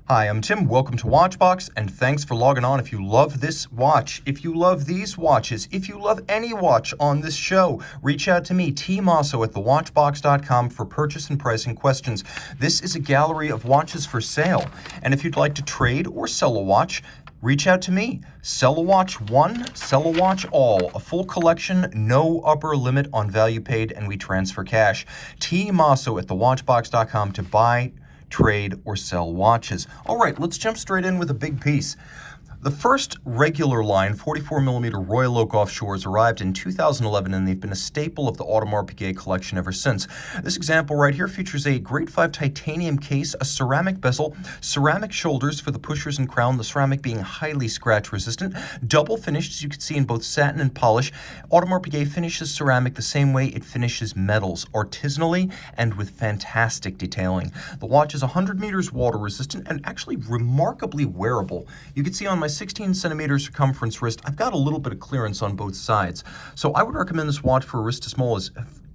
Hi, I'm Tim. Welcome to WatchBox, and thanks for logging on. If you love this watch, if you love these watches, if you love any watch on this show, reach out to me, Tim Mosso at thewatchbox.com for purchase and pricing questions. This is a gallery of watches for sale, and if you'd like to trade or sell a watch, reach out to me. Sell a watch one, sell a watch all. A full collection, no upper limit on value paid, and we transfer cash. Tim Mosso at thewatchbox.com to buy, trade, or sell watches. All right, let's jump straight in with a big piece. The first regular line 44mm Royal Oak offshores arrived in 2011, and they've been a staple of the Audemars Piguet collection ever since. This example right here features a grade 5 titanium case, a ceramic bezel, ceramic shoulders for the pushers and crown, the ceramic being highly scratch resistant, double finished, as you can see, in both satin and polish. Audemars Piguet finishes ceramic the same way it finishes metals, artisanally and with fantastic detailing. The watch is 100 meters water resistant and actually remarkably wearable. You can see on my 16 centimeter circumference wrist, I've got a little bit of clearance on both sides. So I would recommend this watch for a wrist as small as,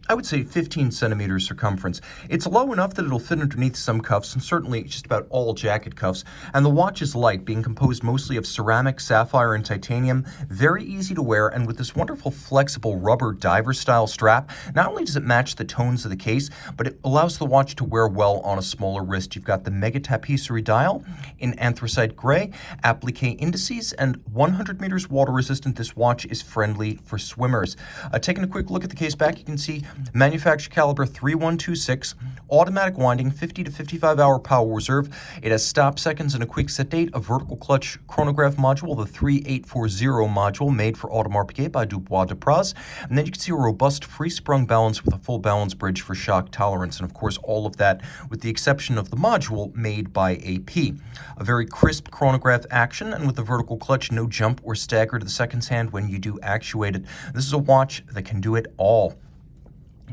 I would say, 15 centimeters circumference. It's low enough that it'll fit underneath some cuffs, and certainly just about all jacket cuffs. And the watch is light, being composed mostly of ceramic, sapphire, and titanium. Very easy to wear, and with this wonderful flexible rubber diver-style strap, not only does it match the tones of the case, but it allows the watch to wear well on a smaller wrist. You've got the Mega Tapisserie dial in anthracite gray, applique indices, and 100 meters water resistant. This watch is friendly for swimmers. Taking a quick look at the case back, you can see manufacturer caliber 3126, automatic winding, 50 to 55 hour power reserve. It has stop seconds and a quick set date, a vertical clutch chronograph module, the 3840 module made for Audemars Piguet by Dubois de Praz. And then you can see a robust free-sprung balance with a full balance bridge for shock tolerance. And of course, all of that with the exception of the module made by AP. A very crisp chronograph action, and with the vertical clutch, no jump or stagger to the seconds hand when you do actuate it. This is a watch that can do it all.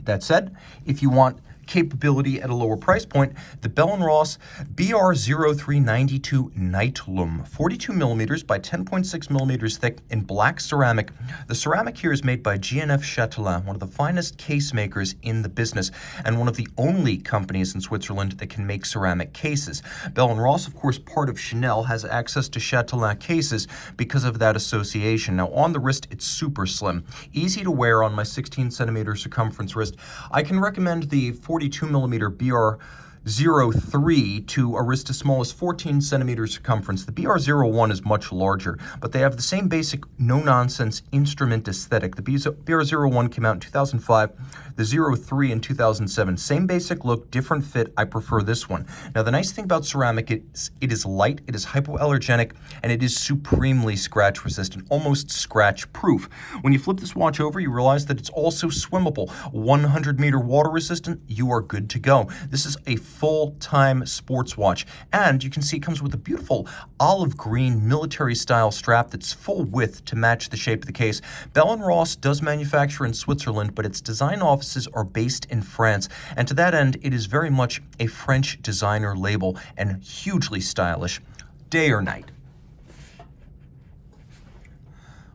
That said, if you want capability at a lower price point, the Bell & Ross BR0392 Night Loom, 42 millimeters by 10.6 millimeters thick in black ceramic. The ceramic here is made by GNF Chatelain, one of the finest case makers in the business, and one of the only companies in Switzerland that can make ceramic cases. Bell & Ross, of course, part of Chanel, has access to Chatelain cases because of that association. Now, on the wrist, it's super slim, easy to wear on my 16 centimeter circumference wrist. I can recommend the 42 millimeter BR03 to a wrist as small as 14 centimeters circumference. The BR01 is much larger, but they have the same basic no-nonsense instrument aesthetic. The BR01 came out in 2005, the 03 in 2007. Same basic look, different fit. I prefer this one. Now, the nice thing about ceramic is it is light, it is hypoallergenic, and it is supremely scratch resistant, almost scratch proof. When you flip this watch over, you realize that it's also swimmable. 100 meter water resistant, you are good to go. This is a full-time sports watch, and you can see it comes with a beautiful olive green military style strap that's full width to match the shape of the case. Bell & Ross does manufacture in Switzerland, but its design offices are based in France, and to that end, it is very much a French designer label and hugely stylish. Day or night?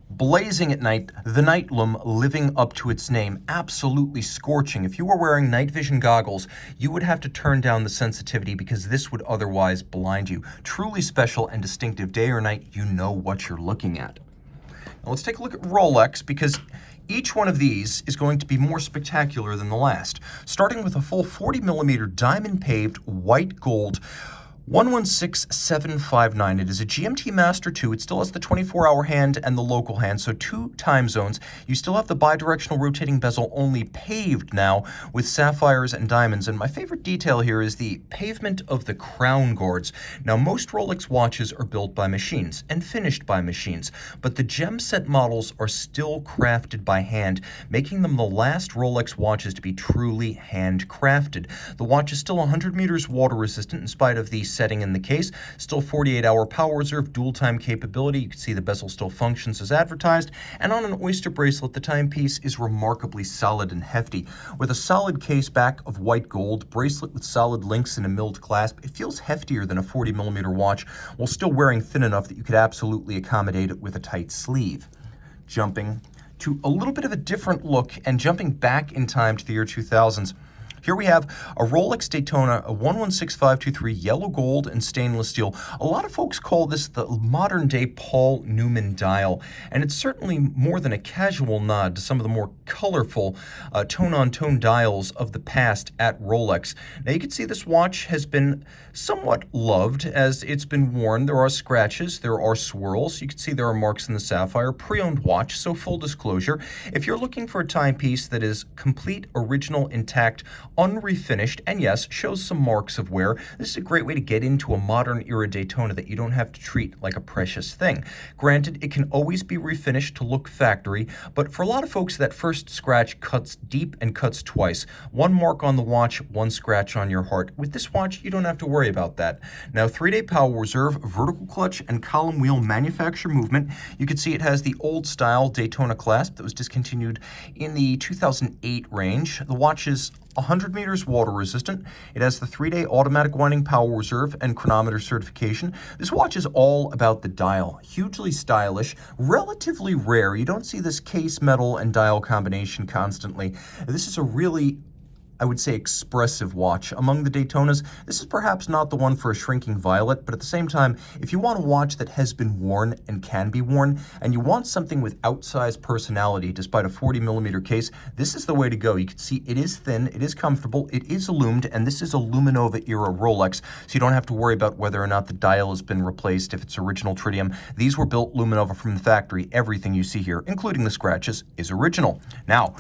Blazing at night, the Night Loom living up to its name, absolutely scorching. If you were wearing night vision goggles, you would have to turn down the sensitivity because this would otherwise blind you. Truly special and distinctive. Day or night, you know what you're looking at. Now let's take a look at Rolex, because each one of these is going to be more spectacular than the last. Starting with a full 40 millimeter diamond paved white gold 116759. It is a GMT Master 2. It still has the 24-hour hand and the local hand, so 2 time zones. You still have the bidirectional rotating bezel, only paved now with sapphires and diamonds. And my favorite detail here is the pavement of the crown guards. Now, most Rolex watches are built by machines and finished by machines, but the gem set models are still crafted by hand, making them the last Rolex watches to be truly handcrafted. The watch is still 100 meters water resistant in spite of the setting in the case. Still 48-hour power reserve, dual time capability. You can see the bezel still functions as advertised. And on an oyster bracelet, the timepiece is remarkably solid and hefty. With a solid case back of white gold, bracelet with solid links and a milled clasp, it feels heftier than a 40 millimeter watch, while still wearing thin enough that you could absolutely accommodate it with a tight sleeve. Jumping to a little bit of a different look and jumping back in time to the year 2000s, Here we have a Rolex Daytona, a 116523 yellow gold and stainless steel. A lot of folks call this the modern day Paul Newman dial, and it's certainly more than a casual nod to some of the more colorful tone-on-tone dials of the past at Rolex. Now you can see this watch has been somewhat loved as it's been worn. There are scratches, there are swirls. You can see there are marks in the sapphire. Pre-owned watch, so full disclosure. If you're looking for a timepiece that is complete, original, intact, unrefinished, and yes, shows some marks of wear, this is a great way to get into a modern era Daytona that you don't have to treat like a precious thing. Granted, it can always be refinished to look factory, but for a lot of folks, that first scratch cuts deep and cuts twice. One mark on the watch, one scratch on your heart. With this watch, you don't have to worry about that. Now, 3-day power reserve, vertical clutch, and column wheel manufacture movement. You can see it has the old style Daytona clasp that was discontinued in the 2008 range. The watch is 100 meters water resistant. It has the 3-day automatic winding power reserve and chronometer certification. This watch is all about the dial. Hugely stylish, relatively rare. You don't see this case metal and dial combination constantly. This is a really, I would say, expressive watch. Among the Daytonas, this is perhaps not the one for a shrinking violet, but at the same time, if you want a watch that has been worn and can be worn, and you want something with outsized personality despite a 40mm case, this is the way to go. You can see it is thin, it is comfortable, it is loomed, and this is a Luminova era Rolex, so you don't have to worry about whether or not the dial has been replaced if it's original tritium. These were built Luminova from the factory. Everything you see here, including the scratches, is original. Now,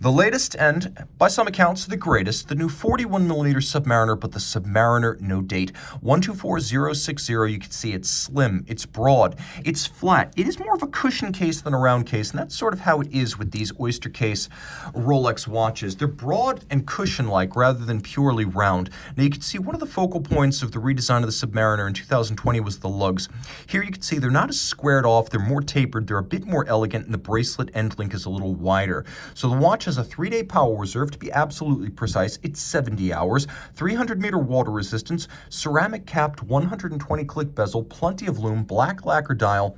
the latest and, by some accounts, the greatest, the new 41mm Submariner, but the Submariner no date. 124060, you can see it's slim, it's broad, it's flat. It is more of a cushion case than a round case, and that's sort of how it is with these oyster case Rolex watches. They're broad and cushion-like rather than purely round. Now you can see one of the focal points of the redesign of the Submariner in 2020 was the lugs. Here you can see they're not as squared off, they're more tapered, they're a bit more elegant, and the bracelet end link is a little wider. So the watch has a 3-day power reserve. To be absolutely precise, it's 70 hours, 300-meter water resistance, ceramic capped 120 click bezel, plenty of loom, black lacquer dial.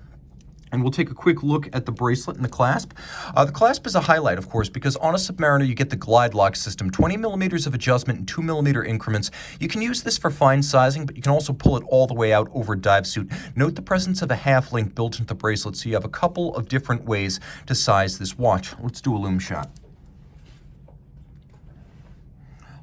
And we'll take a quick look at the bracelet and the clasp. The clasp is a highlight, of course, because on a Submariner, you get the Glidelock system, 20mm of adjustment in 2mm increments. You can use this for fine sizing, but you can also pull it all the way out over a dive suit. Note the presence of a half link built into the bracelet, so you have a couple of different ways to size this watch. Let's do a loom shot.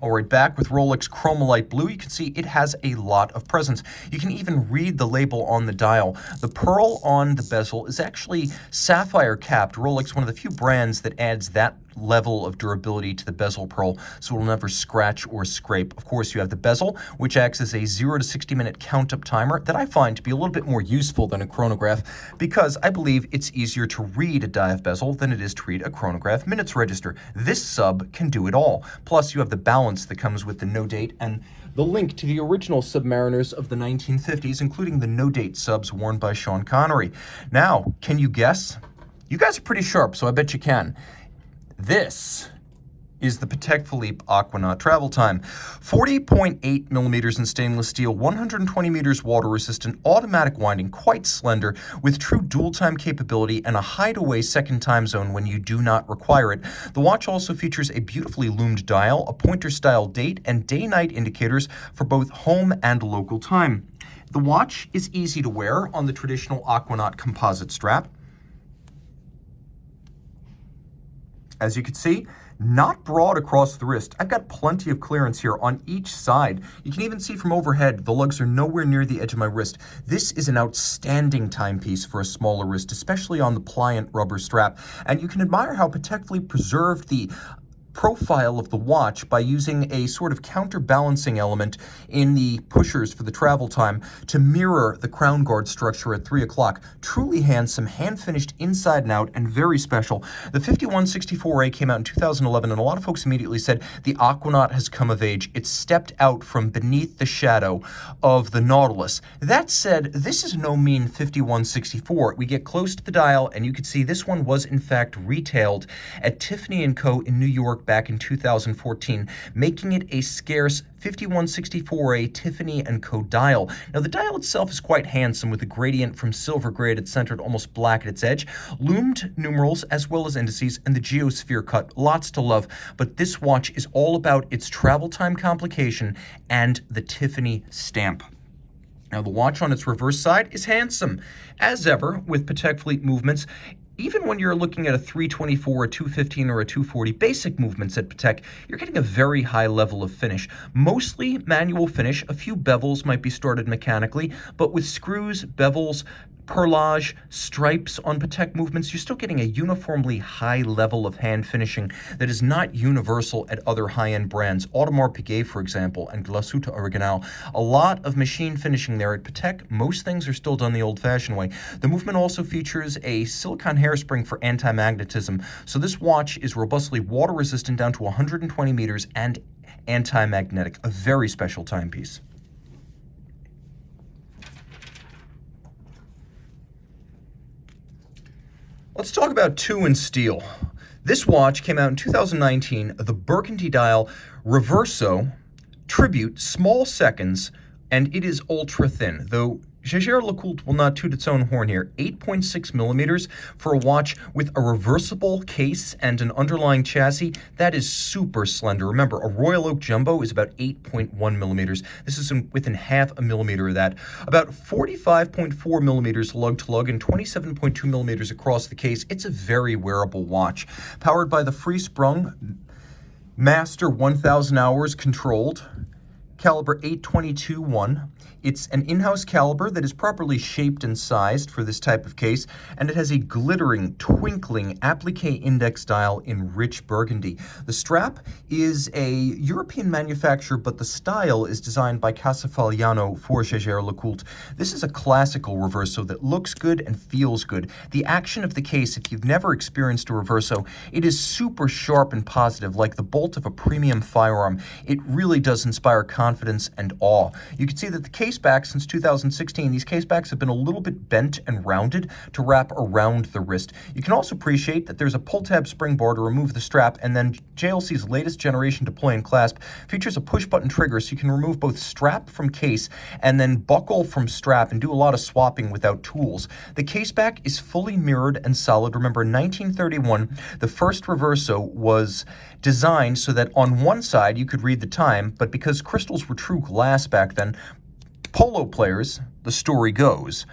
All right, back with Rolex Chromolite Blue, you can see it has a lot of presence. You can even read the label on the dial. The pearl on the bezel is actually sapphire capped. Rolex, one of the few brands that adds that level of durability to the bezel pearl, so it'll never scratch or scrape. Of course, you have the bezel, which acts as a 0 to 60-minute count-up timer that I find to be a little bit more useful than a chronograph, because I believe it's easier to read a dive bezel than it is to read a chronograph minutes register. This sub can do it all. Plus, you have the balance that comes with the no date and the link to the original Submariners of the 1950s, including the no date subs worn by Sean Connery. Now, can you guess? You guys are pretty sharp, so I bet you can. This is the Patek Philippe Aquanaut travel time. 40.8mm in stainless steel, 120 meters water resistant, automatic winding, quite slender, with true dual time capability and a hideaway second time zone when you do not require it. The watch also features a beautifully loomed dial, a pointer style date, and day-night indicators for both home and local time. The watch is easy to wear on the traditional Aquanaut composite strap. As you can see, not broad across the wrist. I've got plenty of clearance here on each side. You can even see from overhead, the lugs are nowhere near the edge of my wrist. This is an outstanding timepiece for a smaller wrist, especially on the pliant rubber strap. And you can admire how Patek Philippe preserved the profile of the watch by using a sort of counterbalancing element in the pushers for the travel time to mirror the crown guard structure at 3 o'clock. Truly handsome, hand-finished inside and out, and very special. The 5164A came out in 2011, and a lot of folks immediately said the Aquanaut has come of age. It stepped out from beneath the shadow of the Nautilus. That said, this is no mean 5164. We get close to the dial, and you can see this one was in fact retailed at Tiffany & Co. in New York work back in 2014, making it a scarce 5164A Tiffany & Co. dial. Now, the dial itself is quite handsome with a gradient from silver graded centered almost black at its edge, loomed numerals as well as indices, and the geosphere cut. Lots to love, but this watch is all about its travel time complication and the Tiffany stamp. Now, the watch on its reverse side is handsome. As ever, with Patek Philippe movements, even when you're looking at a 324, a 215, or a 240 basic movements at Patek, you're getting a very high level of finish. Mostly manual finish. A few bevels might be started mechanically, but with screws, bevels, perlage, stripes on Patek movements, you're still getting a uniformly high level of hand finishing that is not universal at other high-end brands. Audemars Piguet, for example, and Glasuta Original. A lot of machine finishing there. At Patek, most things are still done the old-fashioned way. The movement also features a silicone hairspring for anti-magnetism, so this watch is robustly water-resistant down to 120 meters and anti-magnetic. A very special timepiece. Let's talk about two in steel. This watch came out in 2019, the Burgundy dial Reverso Tribute Small Seconds, and it is ultra thin, though Jaeger-LeCoultre will not toot its own horn here. 8.6 millimeters for a watch with a reversible case and an underlying chassis. That is super slender. Remember, a Royal Oak Jumbo is about 8.1 millimeters. This is within half a millimeter of that. About 45.4 millimeters lug to lug and 27.2 millimeters across the case. It's a very wearable watch. Powered by the free-sprung Master 1000 hours controlled caliber 822-1. It's an in-house caliber that is properly shaped and sized for this type of case, and it has a glittering, twinkling applique index dial in rich burgundy. The strap is a European manufacture, but the style is designed by Casafagliano for Jaeger-LeCoultre. This is a classical Reverso that looks good and feels good. The action of the case, if you've never experienced a Reverso, it is super sharp and positive, like the bolt of a premium firearm. It really does inspire confidence and awe. You can see that the case back since 2016, these case backs have been a little bit bent and rounded to wrap around the wrist. You can also appreciate that there's a pull-tab spring bar to remove the strap, and then JLC's latest generation deploy and clasp features a push-button trigger so you can remove both strap from case and then buckle from strap and do a lot of swapping without tools. The case back is fully mirrored and solid. Remember, in 1931, the first Reverso was designed so that on one side you could read the time, but because crystals were true glass back then, polo players, the story goes,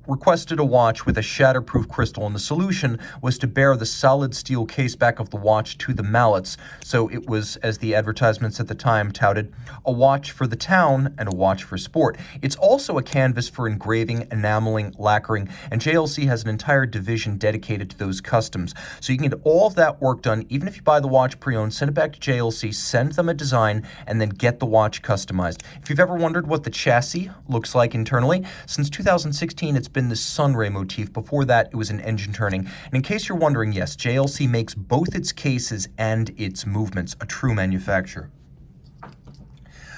requested a watch with a shatterproof crystal, and the solution was to bear the solid steel case back of the watch to the mallets. So it was, as the advertisements at the time touted, a watch for the town and a watch for sport. It's also a canvas for engraving, enameling, lacquering, and JLC has an entire division dedicated to those customs. So you can get all of that work done, even if you buy the watch pre-owned, send it back to JLC, send them a design, and then get the watch customized. If you've ever wondered what the chassis looks like internally, since 2016 it's been the sunray motif. Before that, it was an engine turning. And in case you're wondering, yes, JLC makes both its cases and its movements, a true manufacturer.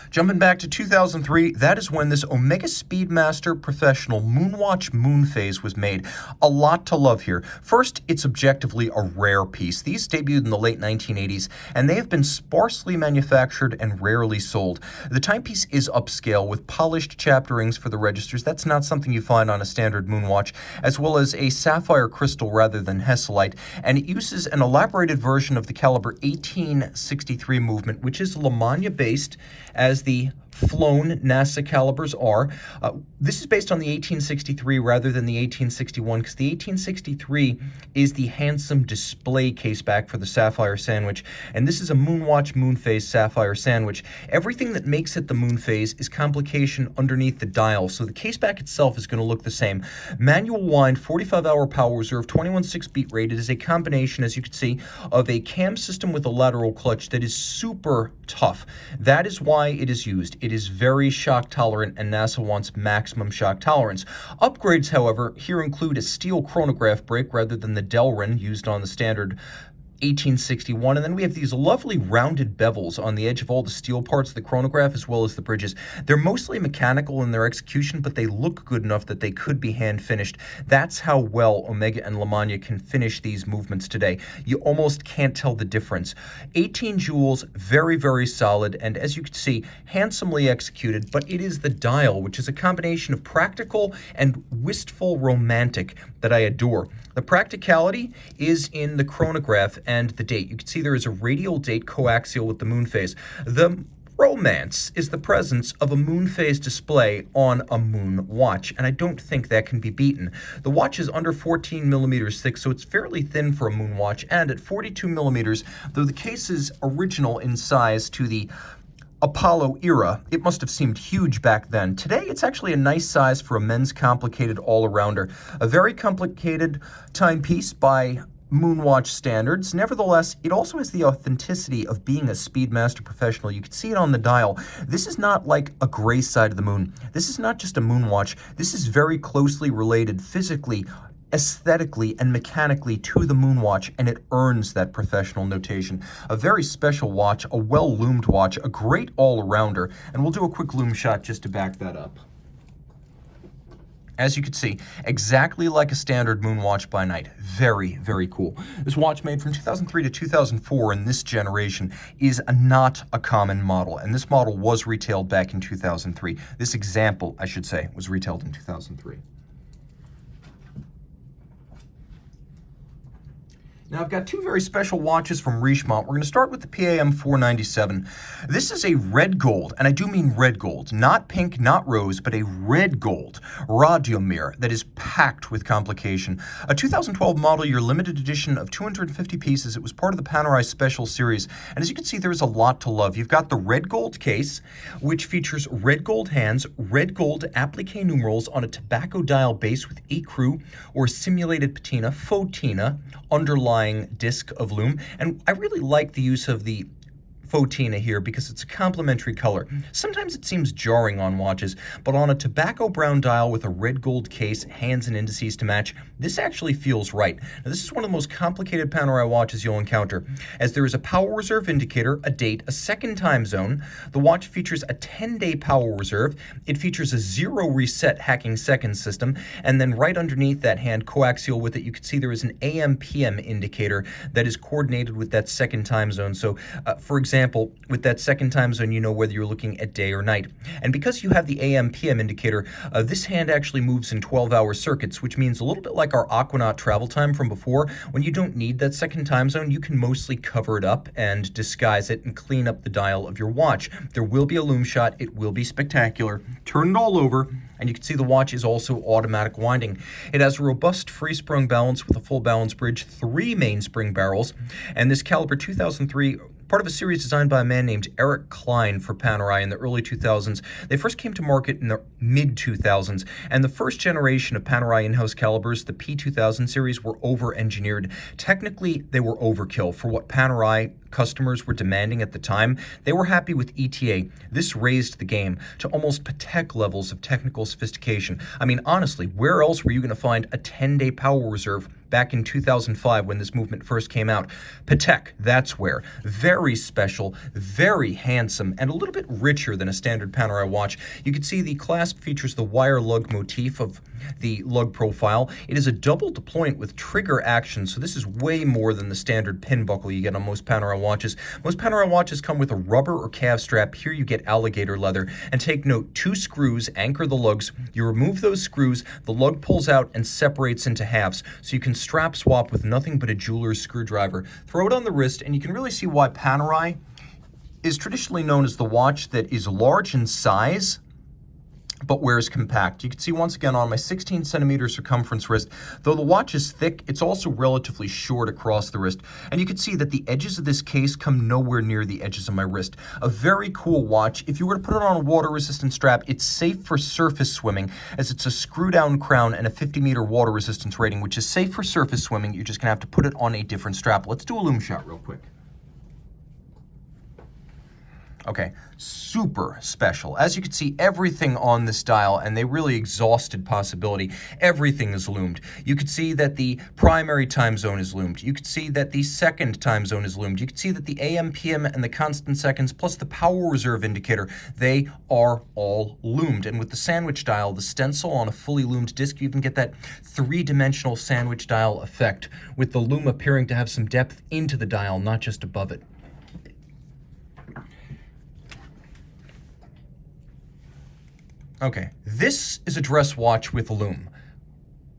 Jumping back to 2003, that is when this Omega Speedmaster Professional Moonwatch Moonphase was made. A lot to love here. First, it's objectively a rare piece. These debuted in the late 1980s, and they have been sparsely manufactured and rarely sold. The timepiece is upscale with polished chapter rings for the registers. That's not something you find on a standard Moonwatch, as well as a sapphire crystal rather than Hesalite, and it uses an elaborated version of the caliber 1863 movement, which is Lemania-based, as the flown NASA calibers are. This is based on the 1863 rather than the 1861, because the 1863 is the handsome display case back for the Sapphire Sandwich, and this is a Moonwatch Moonphase Sapphire Sandwich. Everything that makes it the Moonphase is complication underneath the dial, so the case back itself is going to look the same. Manual wind, 45-hour power reserve, 21.6 beat rate. It is a combination, as you can see, of a cam system with a lateral clutch that is super tough. That is why it is used. It is very shock tolerant, and NASA wants maximum shock tolerance. Upgrades, however, here include a steel chronograph brake rather than the Delrin used on the standard 1861, and then we have these lovely rounded bevels on the edge of all the steel parts of the chronograph as well as the bridges. They're mostly mechanical in their execution, but they look good enough that they could be hand finished. That's how well Omega and Lemania can finish these movements today. You almost can't tell the difference. 18 jewels, very, very solid, and as you can see, handsomely executed, but it is the dial, which is a combination of practical and wistful romantic that I adore. The practicality is in the chronograph and the date. You can see there is a radial date coaxial with the moon phase. The romance is the presence of a moon phase display on a moon watch, and I don't think that can be beaten. The watch is under 14 millimeters thick, so it's fairly thin for a moon watch, and at 42 millimeters, though the case is original in size to the Apollo era, it must have seemed huge back then. Today, it's actually a nice size for a men's complicated all-arounder. A very complicated timepiece by Moonwatch standards. Nevertheless, it also has the authenticity of being a Speedmaster professional. You can see it on the dial. This is not like a gray side of the moon. This is not just a moon watch. This is very closely related physically, aesthetically, and mechanically to the moon watch, and it earns that professional notation. A very special watch, a well-loomed watch, a great all-arounder, and we'll do a quick loom shot just to back that up. As you can see, exactly like a standard moon watch by night. Very, very cool. This watch, made from 2003 to 2004 in this generation, is not a common model, and this model was retailed back in 2003. This example, I should say, was retailed in 2003. Now, I've got two very special watches from Richemont. We're going to start with the PAM 497. This is a red gold, and I do mean red gold, not pink, not rose, but a red gold radiomir that is packed with complication. A 2012 model year limited edition of 250 pieces. It was part of the Panerai Special Series, and as you can see, there is a lot to love. You've got the red gold case, which features red gold hands, red gold applique numerals on a tobacco dial base with ecru or simulated patina, fauxtina, underlying disc of loom, and I really like the use of the fauxtina here because it's a complementary color. Sometimes it seems jarring on watches, but on a tobacco brown dial with a red gold case, hands and indices to match, this actually feels right. Now, this is one of the most complicated Panerai watches you'll encounter, as there is a power reserve indicator, a date, a second time zone. The watch features a 10-day power reserve. It features a zero reset hacking seconds system, and then right underneath that hand, coaxial with it, you can see there is an AM/PM indicator that is coordinated with that second time zone. So, for example, with that second time zone, you know whether you're looking at day or night. And because you have the AM/PM indicator, this hand actually moves in 12-hour circuits, which means a little bit like our Aquanaut travel time from before. When you don't need that second time zone, you can mostly cover it up and disguise it and clean up the dial of your watch. There will be a loom shot. It will be spectacular. Turn it all over, and you can see the watch is also automatic winding. It has a robust free-sprung balance with a full balance bridge, 3 mainspring barrels, and this caliber 2003, part of a series designed by a man named Eric Klein for Panerai in the early 2000s. They first came to market in the mid-2000s, and the first generation of Panerai in-house calibers, the P2000 series, were over-engineered. Technically, they were overkill for what Panerai customers were demanding at the time. They were happy with ETA. This raised the game to almost Patek levels of technical sophistication. I mean, honestly, where else were you going to find a 10-day power reserve back in 2005 when this movement first came out? Patek, that's where. Very special, very handsome, and a little bit richer than a standard Panerai watch. You can see the clasp features the wire lug motif of the lug profile. It is a double deployment with trigger action, so this is way more than the standard pin buckle you get on most Panerai watches. Most Panerai watches come with a rubber or calf strap. Here you get alligator leather. And take note, 2 screws anchor the lugs. You remove those screws, the lug pulls out and separates into halves, so you can strap swap with nothing but a jeweler's screwdriver. Throw it on the wrist, and you can really see why Panerai is traditionally known as the watch that is large in size but wears compact. You can see once again on my 16 centimeter circumference wrist, though the watch is thick, it's also relatively short across the wrist. And you can see that the edges of this case come nowhere near the edges of my wrist. A very cool watch. If you were to put it on a water-resistant strap, it's safe for surface swimming, as it's a screw-down crown and a 50-meter water resistance rating, which is safe for surface swimming. You're just gonna have to put it on a different strap. Let's do a loom shot real quick. Okay, super special. As you can see, everything on this dial, and they really exhausted possibility, everything is loomed. You could see that the primary time zone is loomed. You could see that the second time zone is loomed. You could see that the AM, PM, and the constant seconds, plus the power reserve indicator, they are all loomed. And with the sandwich dial, the stencil on a fully loomed disc, you even get that three-dimensional sandwich dial effect, with the loom appearing to have some depth into the dial, not just above it. Okay, this is a dress watch with a loom,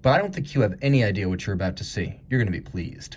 but I don't think you have any idea what you're about to see. You're going to be pleased.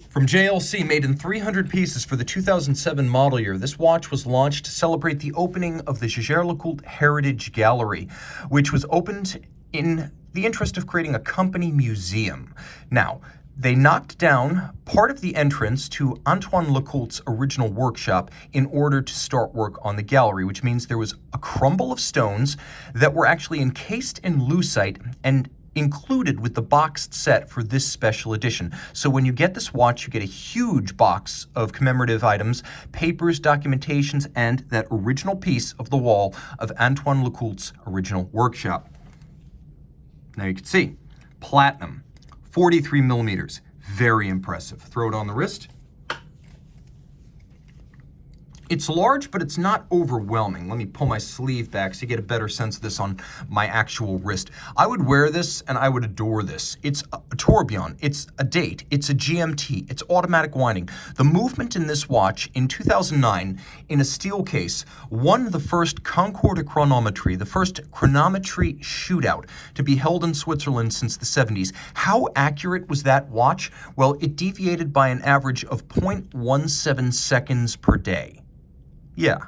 From JLC, made in 300 pieces for the 2007 model year, this watch was launched to celebrate the opening of the Jaeger-LeCoultre Heritage Gallery, which was opened in the interest of creating a company museum. Now, they knocked down part of the entrance to Antoine Lecoultre's original workshop in order to start work on the gallery, which means there was a crumble of stones that were actually encased in lucite and included with the boxed set for this special edition. So when you get this watch, you get a huge box of commemorative items, papers, documentations, and that original piece of the wall of Antoine Lecoultre's original workshop. Now you can see, platinum. 43 millimeters, very impressive. Throw it on the wrist. It's large, but it's not overwhelming. Let me pull my sleeve back so you get a better sense of this on my actual wrist. I would wear this and I would adore this. It's a tourbillon, it's a date, it's a GMT, it's automatic winding. The movement in this watch in 2009 in a steel case won the first Concours de Chronometrie, the first chronometry shootout to be held in Switzerland since the 70s. How accurate was that watch? Well, it deviated by an average of 0.17 seconds per day. Yeah,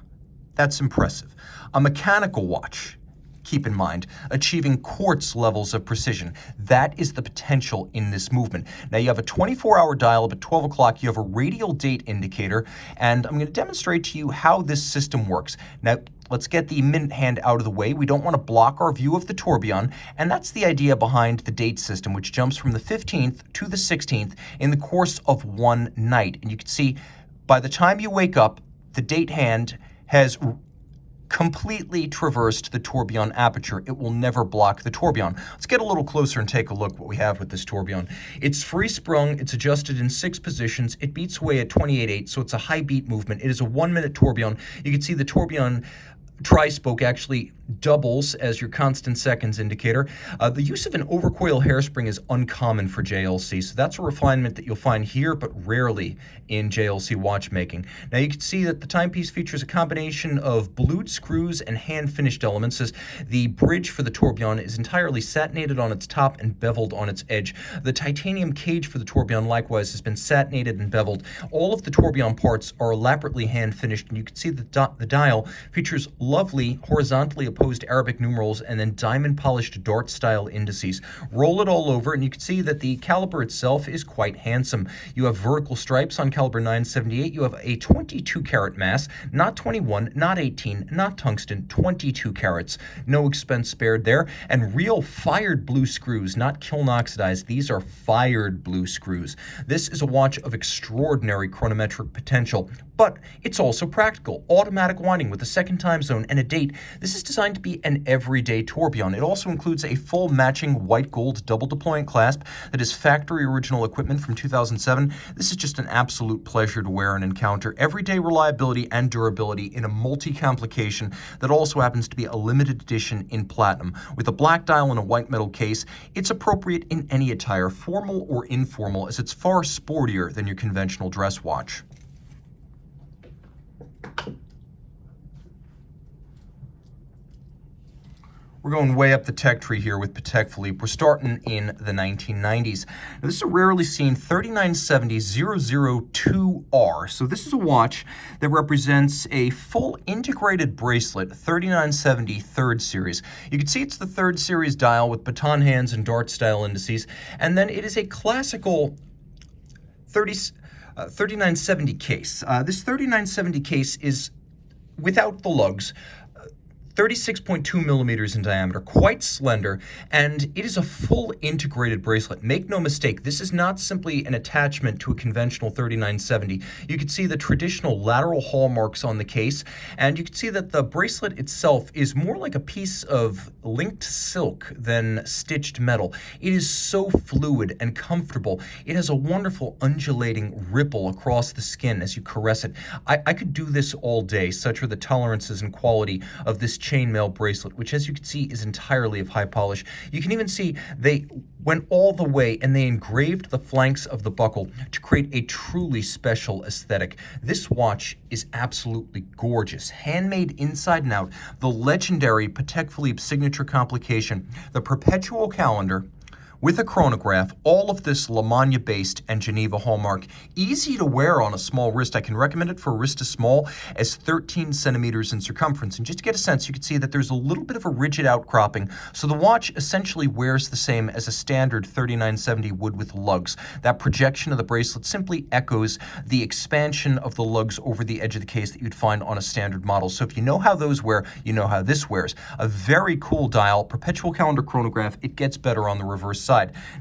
that's impressive. A mechanical watch, keep in mind, achieving quartz levels of precision. That is the potential in this movement. Now you have a 24-hour dial up at 12 o'clock, you have a radial date indicator, and I'm going to demonstrate to you how this system works. Now, let's get the minute hand out of the way. We don't want to block our view of the tourbillon, and that's the idea behind the date system, which jumps from the 15th to the 16th in the course of one night. And you can see, by the time you wake up, the date hand has completely traversed the tourbillon aperture. It will never block the tourbillon. Let's get a little closer and take a look what we have with this tourbillon. It's free sprung, it's adjusted in 6 positions, it beats away at 28.8, so it's a high beat movement. It is a 1-minute tourbillon. You can see the tourbillon tri-spoke actually doubles as your constant seconds indicator. The use of an overcoil hairspring is uncommon for JLC, so that's a refinement that you'll find here, but rarely in JLC watchmaking. Now you can see that the timepiece features a combination of blued screws and hand-finished elements, as the bridge for the tourbillon is entirely satinated on its top and beveled on its edge. The titanium cage for the tourbillon likewise has been satinated and beveled. All of the tourbillon parts are elaborately hand-finished, and you can see that the dial features lovely horizontally opposed Arabic numerals and then diamond polished dart style indices. Roll it all over and you can see that the caliber itself is quite handsome. You have vertical stripes on caliber 978. You have a 22 karat mass, not 21, not 18, not tungsten, 22 carats. No expense spared there. And real fired blue screws, not kiln oxidized. These are fired blue screws. This is a watch of extraordinary chronometric potential, but it's also practical. Automatic winding with a second time zone and a date. This is designed to be an everyday tourbillon. It also includes a full matching white gold double deployant clasp that is factory original equipment from 2007. This is just an absolute pleasure to wear and encounter. Everyday reliability and durability in a multi-complication that also happens to be a limited edition in platinum. With a black dial and a white metal case, it's appropriate in any attire, formal or informal, as it's far sportier than your conventional dress watch. We're going way up the tech tree here with Patek Philippe. We're starting in the 1990s. Now, this is a rarely seen 3970 002R. So this is a watch that represents a full integrated bracelet, 3970 3rd series. You can see it's the 3rd series dial with baton hands and dart style indices. And then it is a classical 3970 case. This 3970 case is without the lugs. 36.2 millimeters in diameter, quite slender, and it is a full integrated bracelet. Make no mistake, this is not simply an attachment to a conventional 3970. You can see the traditional lateral hallmarks on the case, and you can see that the bracelet itself is more like a piece of linked silk than stitched metal. It is so fluid and comfortable. It has a wonderful undulating ripple across the skin as you caress it. I could do this all day, such are the tolerances and quality of this chainmail bracelet, which as you can see is entirely of high polish. You can even see they went all the way and they engraved the flanks of the buckle to create a truly special aesthetic. This watch is absolutely gorgeous. Handmade inside and out, the legendary Patek Philippe signature complication, the perpetual calendar, with a chronograph, all of this La Mancha-based and Geneva hallmark. Easy to wear on a small wrist. I can recommend it for a wrist as small as 13 centimeters in circumference. And just to get a sense, you can see that there's a little bit of a rigid outcropping. So the watch essentially wears the same as a standard 3970 would with lugs. That projection of the bracelet simply echoes the expansion of the lugs over the edge of the case that you'd find on a standard model. So if you know how those wear, you know how this wears. A very cool dial, perpetual calendar chronograph. It gets better on the reverse side.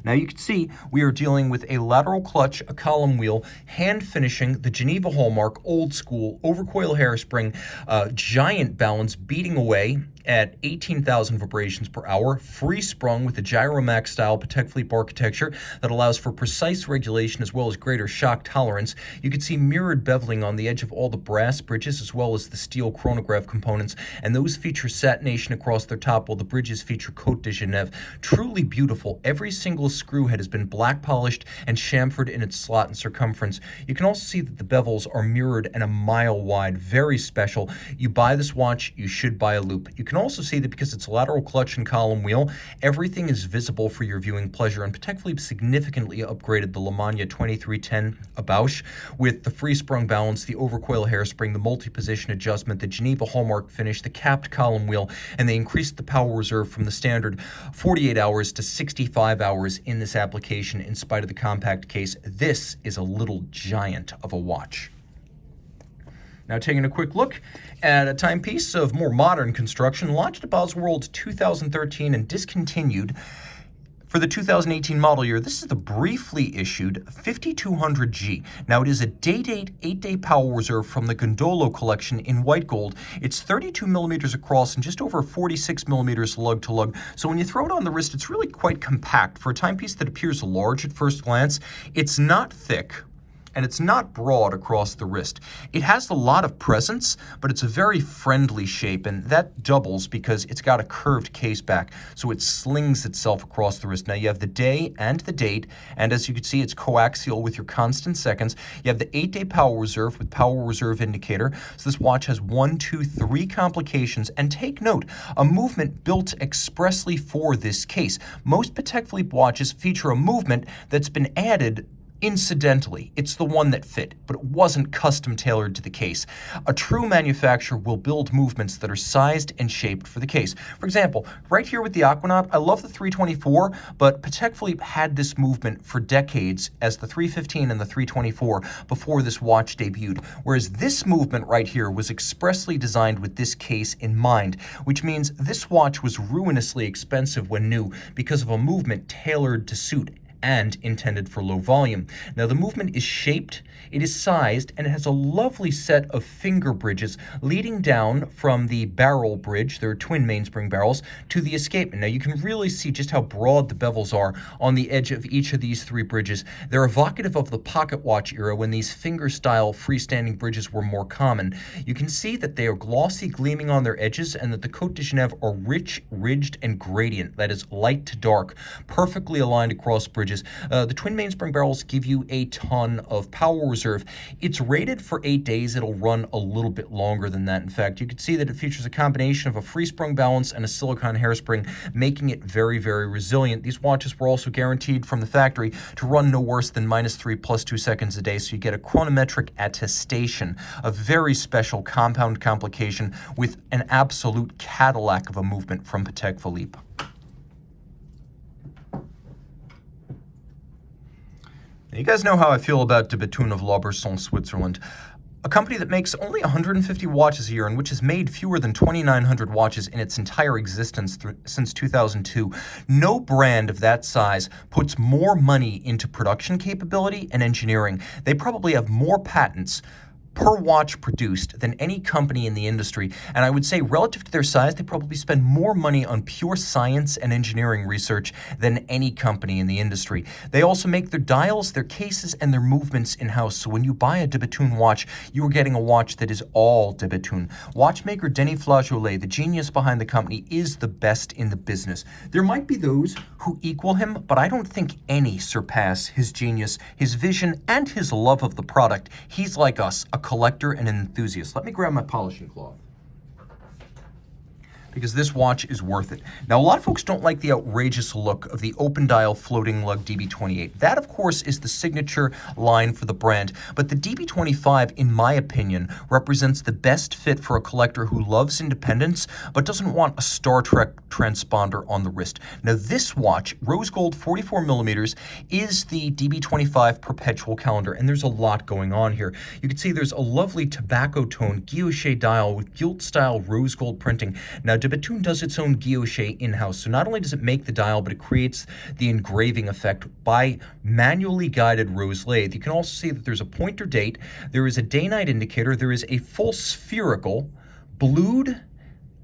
Now you can see we are dealing with a lateral clutch, a column wheel, hand finishing, the Geneva hallmark, old school, overcoil hairspring, giant balance beating away at 18,000 vibrations per hour, free sprung with the Gyromax style Patek Philippe architecture that allows for precise regulation as well as greater shock tolerance. You can see mirrored beveling on the edge of all the brass bridges as well as the steel chronograph components, and those feature satination across their top while the bridges feature Côte de Genève. Truly beautiful. Every single screw head has been black polished and chamfered in its slot and circumference. You can also see that the bevels are mirrored and a mile wide. Very special. You buy this watch, you should buy a loop. You can also see that because it's lateral clutch and column wheel, everything is visible for your viewing pleasure, and Patek Philippe significantly upgraded the La Mancha 2310 Bausch with the free sprung balance, the overcoil hairspring, the multi-position adjustment, the Geneva hallmark finish, the capped column wheel, and they increased the power reserve from the standard 48 hours to 65 hours in this application in spite of the compact case. This is a little giant of a watch. Now taking a quick look at a timepiece of more modern construction, launched at Bosworld 2013 and discontinued for the 2018 model year. This is the briefly issued 5200G. Now it is a day-date, 8-day power reserve from the Gondolo collection in white gold. It's 32 millimeters across and just over 46 millimeters lug to lug. So when you throw it on the wrist, it's really quite compact. For a timepiece that appears large at first glance, it's not thick, and it's not broad across the wrist. It has a lot of presence, but it's a very friendly shape, and that doubles because it's got a curved case back, so it slings itself across the wrist. Now you have the day and the date, and as you can see, it's coaxial with your constant seconds. You have the 8-day power reserve with power reserve indicator. So this watch has 1, 2, 3 complications, and take note, a movement built expressly for this case. Most Patek Philippe watches feature a movement that's been added incidentally. It's the one that fit, but it wasn't custom tailored to the case. A true manufacturer will build movements that are sized and shaped for the case. For example, right here with the Aquanaut, I love the 324, but Patek Philippe had this movement for decades as the 315 and the 324 before this watch debuted, whereas this movement right here was expressly designed with this case in mind, which means this watch was ruinously expensive when new because of a movement tailored to suit and intended for low volume. Now the movement is shaped, it is sized, and it has a lovely set of finger bridges leading down from the barrel bridge, there are twin mainspring barrels, to the escapement. Now you can really see just how broad the bevels are on the edge of each of these 3 bridges. They're evocative of the pocket watch era when these finger-style freestanding bridges were more common. You can see that they are glossy, gleaming on their edges, and that the Côte de Genève are rich, ridged, and gradient, that is light to dark, perfectly aligned across bridges. The twin mainspring barrels give you a ton of power reserve. It's rated for 8 days. It'll run a little bit longer than that. In fact, you can see that it features a combination of a free sprung balance and a silicone hairspring, making it very, very resilient. These watches were also guaranteed from the factory to run no worse than -3 + 2 seconds a day, so you get a chronometric attestation, a very special compound complication with an absolute Cadillac of a movement from Patek Philippe. You guys know how I feel about de Bethune of Lauberson, Switzerland. A company that makes only 150 watches a year and which has made fewer than 2,900 watches in its entire existence since 2002. No brand of that size puts more money into production capability and engineering. They probably have more patents per watch produced than any company in the industry. And I would say relative to their size, they probably spend more money on pure science and engineering research than any company in the industry. They also make their dials, their cases, and their movements in-house. So when you buy a de Bethune watch, you are getting a watch that is all de Bethune. Watchmaker Denis Flageolet, the genius behind the company, is the best in the business. There might be those who equal him, but I don't think any surpass his genius, his vision, and his love of the product. He's like us, a collector and an enthusiast. Let me grab my polishing cloth, because this watch is worth it. Now, a lot of folks don't like the outrageous look of the open dial floating lug DB28. That, of course, is the signature line for the brand, but the DB25, in my opinion, represents the best fit for a collector who loves independence, but doesn't want a Star Trek transponder on the wrist. Now, this watch, rose gold 44 millimeters, is the DB25 perpetual calendar, and there's a lot going on here. You can see there's a lovely tobacco tone guilloche dial with gilt-style rose gold printing. Now, de Bethune does its own guilloche in-house, so not only does it make the dial, but it creates the engraving effect by manually guided rose lathe. You can also see that there's a pointer date, there is a day-night indicator, there is a full spherical, blued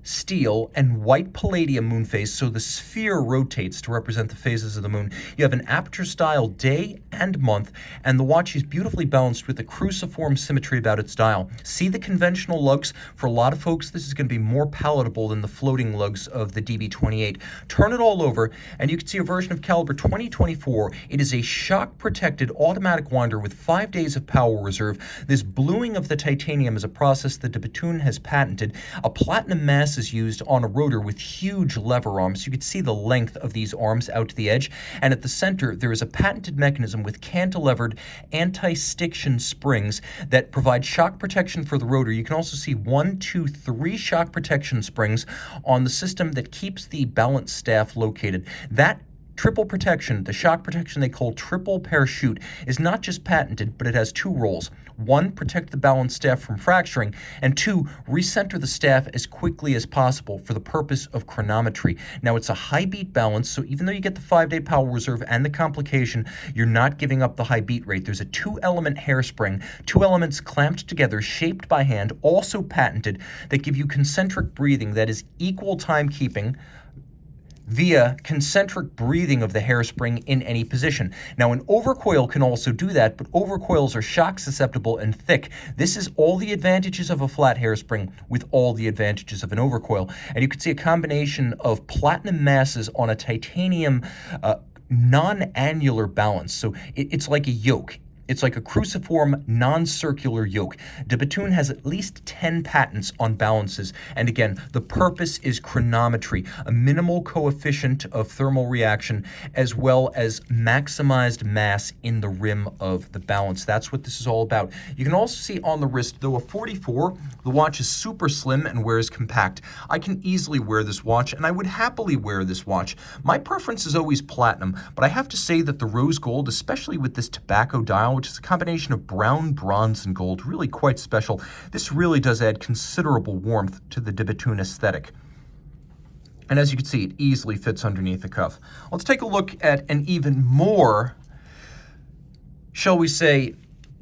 steel and white palladium moon phase, so the sphere rotates to represent the phases of the moon. You have an aperture style day and month, and the watch is beautifully balanced with a cruciform symmetry about its dial. See the conventional lugs? For a lot of folks, this is going to be more palatable than the floating lugs of the DB28. Turn it all over, and you can see a version of caliber 2024. It is a shock-protected automatic winder with 5 days of power reserve. This bluing of the titanium is a process that de Bethune has patented. A platinum mass is used on a rotor with huge lever arms. You can see the length of these arms out to the edge, and at the center there is a patented mechanism with cantilevered anti-stiction springs that provide shock protection for the rotor. You can also see 1, 2, 3 shock protection springs on the system that keeps the balance staff located. That triple protection, the shock protection they call triple parachute, is not just patented, but it has 2 roles. 1, protect the balance staff from fracturing, and 2, recenter the staff as quickly as possible for the purpose of chronometry. Now, it's a high beat balance, so even though you get the 5-day power reserve and the complication, you're not giving up the high beat rate. There's a 2-element hairspring, 2 elements clamped together, shaped by hand, also patented, that give you concentric breathing that is equal timekeeping via concentric breathing of the hairspring in any position. Now, an overcoil can also do that, but overcoils are shock susceptible and thick. This is all the advantages of a flat hairspring with all the advantages of an overcoil. And you can see a combination of platinum masses on a titanium non-annular balance. So it's like a yoke. It's like a cruciform, non-circular yoke. De Bethune has at least 10 patents on balances. And again, the purpose is chronometry, a minimal coefficient of thermal reaction, as well as maximized mass in the rim of the balance. That's what this is all about. You can also see on the wrist, though a 44, the watch is super slim and wears compact. I can easily wear this watch, and I would happily wear this watch. My preference is always platinum, but I have to say that the rose gold, especially with this tobacco dial, which is a combination of brown, bronze, and gold, really quite special. This really does add considerable warmth to the de Bethune aesthetic. And as you can see, it easily fits underneath the cuff. Let's take a look at an even more, shall we say,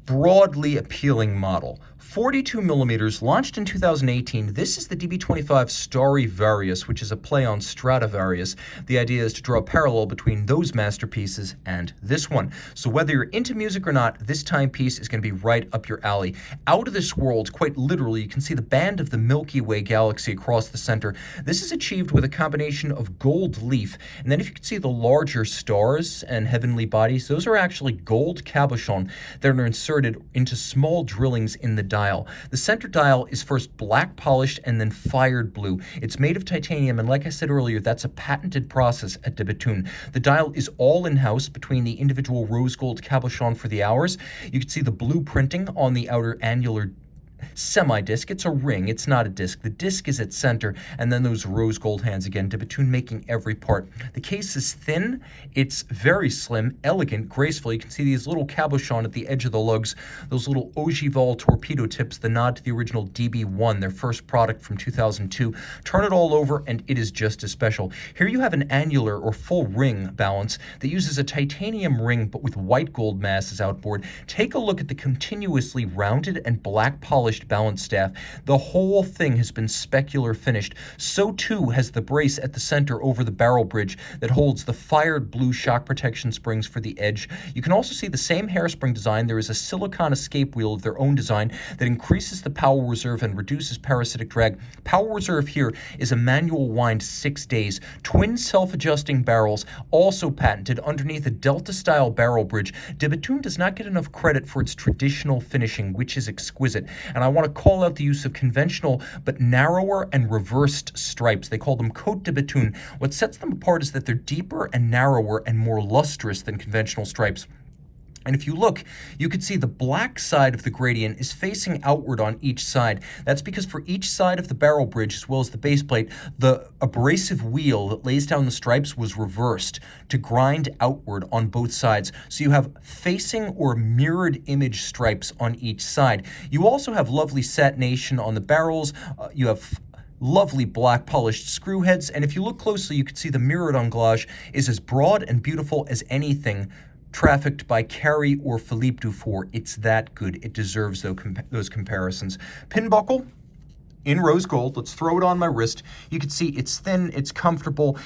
broadly appealing model. 42 millimeters, launched in 2018. This is the DB25 Stradivarius, which is a play on Stradivarius. The idea is to draw a parallel between those masterpieces and this one. So whether you're into music or not, this timepiece is going to be right up your alley. Out of this world, quite literally, you can see the band of the Milky Way galaxy across the center. This is achieved with a combination of gold leaf, and then if you can see the larger stars and heavenly bodies, those are actually gold cabochons that are inserted into small drillings in the dial. The center dial is first black polished and then fired blue. It's made of titanium, and like I said earlier, that's a patented process at de Bethune. The dial is all in-house between the individual rose gold cabochon for the hours. You can see the blue printing on the outer annular semi-disc. It's a ring. It's not a disc. The disc is at center, and then those rose gold hands again. De Bethune making every part. The case is thin. It's very slim, elegant, graceful. You can see these little cabochons at the edge of the lugs, those little ogival torpedo tips, the nod to the original DB1, their first product from 2002. Turn it all over, and it is just as special. Here you have an annular or full ring balance that uses a titanium ring but with white gold masses outboard. Take a look at the continuously rounded and black polished balance staff. The whole thing has been specular finished. So too has the brace at the center over the barrel bridge that holds the fired blue shock protection springs for the edge. You can also see the same hairspring design. There is a silicone escape wheel of their own design that increases the power reserve and reduces parasitic drag. Power reserve here is a manual wind 6 days. Twin self-adjusting barrels, also patented underneath a Delta-style barrel bridge. De Bethune does not get enough credit for its traditional finishing, which is exquisite. And I want to call out the use of conventional but narrower and reversed stripes. They call them Côte de Bethune. What sets them apart is that they're deeper and narrower and more lustrous than conventional stripes. And if you look, you can see the black side of the gradient is facing outward on each side. That's because for each side of the barrel bridge, as well as the base plate, the abrasive wheel that lays down the stripes was reversed to grind outward on both sides. So you have facing or mirrored image stripes on each side. You also have lovely satination on the barrels. You have lovely black polished screw heads. And if you look closely, you can see the mirrored anglage is as broad and beautiful as anything trafficked by Carry or Philippe Dufour. It's that good. It deserves those comparisons. Pin buckle in rose gold. Let's throw it on my wrist. You can see it's thin, it's comfortable,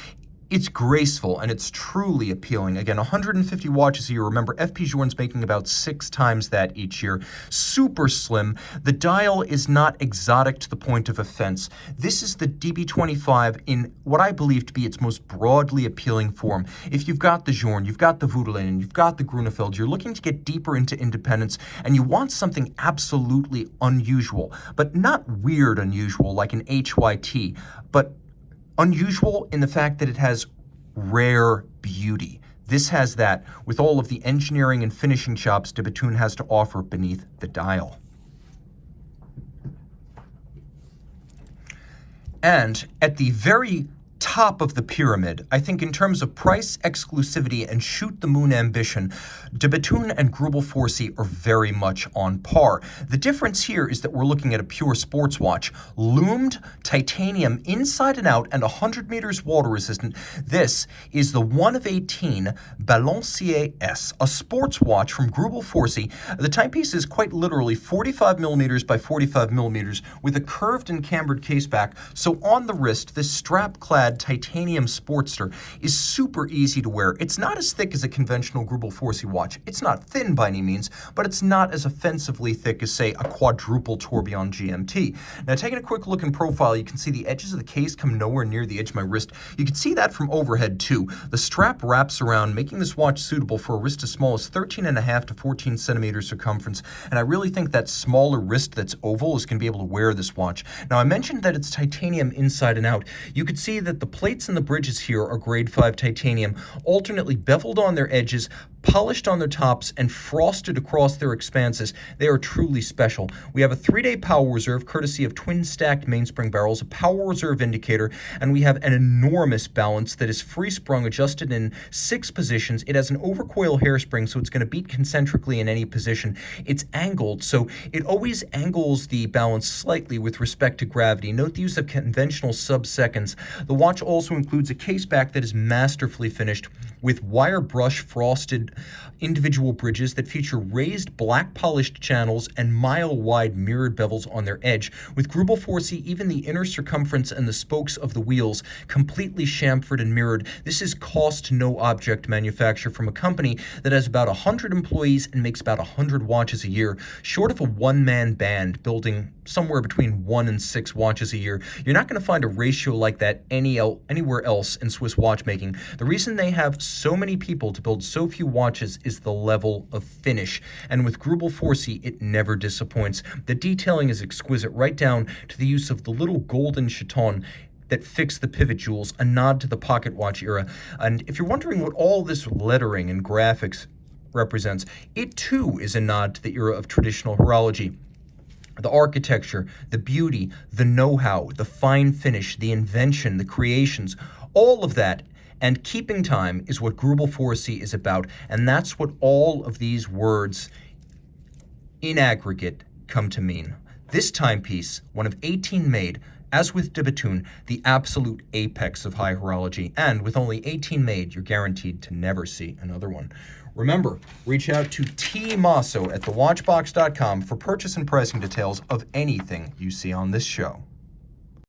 it's graceful, and it's truly appealing. Again, 150 watches a year. Remember, FP Journe's making about 6 times that each year. Super slim. The dial is not exotic to the point of offense. This is the DB25 in what I believe to be its most broadly appealing form. If you've got the Journe, you've got the Voudelaine, you've got the Grunefeld, you're looking to get deeper into independence, and you want something absolutely unusual, but not weird unusual like an HYT, but unusual in the fact that it has rare beauty. This has that with all of the engineering and finishing chops De Bethune has to offer beneath the dial. And at the very top of the pyramid, I think in terms of price, exclusivity, and shoot the moon ambition, De Bethune and Greubel Forsey are very much on par. The difference here is that we're looking at a pure sports watch, loomed titanium inside and out and 100 meters water resistant. This is the 1 of 18 Balancier S, a sports watch from Greubel Forsey. The timepiece is quite literally 45 millimeters by 45 millimeters with a curved and cambered caseback. So on the wrist, this strap-clad titanium Sportster is super easy to wear. It's not as thick as a conventional Greubel Forsey watch. It's not thin by any means, but it's not as offensively thick as, say, a quadruple tourbillon GMT. Now, taking a quick look in profile, you can see the edges of the case come nowhere near the edge of my wrist. You can see that from overhead, too. The strap wraps around, making this watch suitable for a wrist as small as 13.5 to 14 centimeters circumference, and I really think that smaller wrist that's oval is going to be able to wear this watch. Now, I mentioned that it's titanium inside and out. You could see that the plates and the bridges here are grade 5 titanium, alternately beveled on their edges, polished on their tops, and frosted across their expanses. They are truly special. We have a 3-day power reserve courtesy of twin stacked mainspring barrels, a power reserve indicator, and we have an enormous balance that is free sprung, adjusted in 6 positions. It has an overcoil hairspring, so it's going to beat concentrically in any position. It's angled, so it always angles the balance slightly with respect to gravity. Note the use of conventional sub-seconds. The watch also includes a caseback that is masterfully finished with wire brush frosted individual bridges that feature raised black polished channels and mile-wide mirrored bevels on their edge. With Greubel Forsey, even the inner circumference and the spokes of the wheels completely chamfered and mirrored. This is cost no object manufacture from a company that has about 100 employees and makes about 100 watches a year. Short of a one-man band building somewhere between 1 and 6 watches a year, you're not going to find a ratio like that anywhere else in Swiss watchmaking. The reason they have so many people to build so few watches is the level of finish, and with Greubel Forsey, it never disappoints. The detailing is exquisite, right down to the use of the little golden chaton that fix the pivot jewels, a nod to the pocket watch era. And if you're wondering what all this lettering and graphics represents, it too is a nod to the era of traditional horology. The architecture, the beauty, the know-how, the fine finish, the invention, the creations, all of that. And keeping time is what Greubel Forsey is about, and that's what all of these words in aggregate come to mean. This timepiece, one of 18 made, as with de Bethune, the absolute apex of high horology, and with only 18 made, you're guaranteed to never see another one. Remember, reach out to tmosso at thewatchbox.com for purchase and pricing details of anything you see on this show.